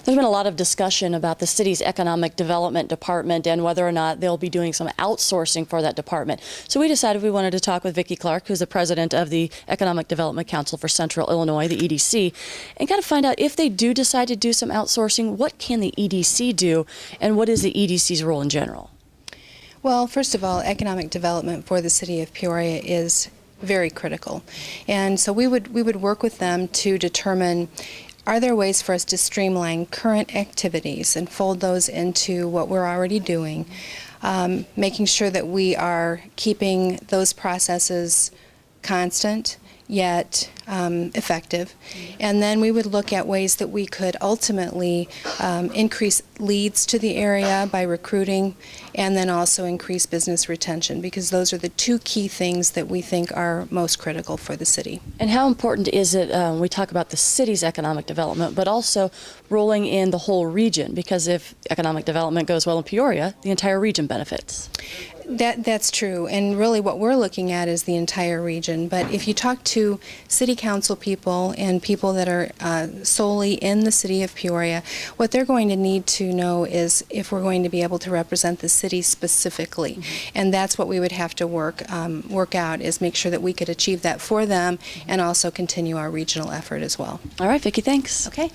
There's been a lot of discussion about the city's economic development department and whether or not they'll be doing some outsourcing for that department. So we decided we wanted to talk with Vickie Clark, who's the president of the Economic Development Council for Central Illinois, the EDC, and kind of find out if they do decide to do some outsourcing, what can the EDC do and what is the EDC's role in general? Well, first of all, economic development for the city of Peoria is very critical. And so we would work with them to determine, are there ways for us to streamline current activities and fold those into what we're already doing, making sure that we are keeping those processes constant yet effective. And then we would look at ways that we could ultimately increase leads to the area by recruiting, and then also increase business retention, because those are the two key things that we think are most critical for the city. And how important is it, we talk about the city's economic development, but also rolling in the whole region, because if economic development goes well in Peoria, the entire region benefits. That's true, and really what we're looking at is the entire region. But if you talk to city council people and people that are solely in the city of Peoria, what they're going to need to know is if we're going to be able to represent the city specifically. Mm-hmm. And that's what we would have to work out, is make sure that we could achieve that for them and also continue our regional effort as well. All right, Vickie, thanks. Okay.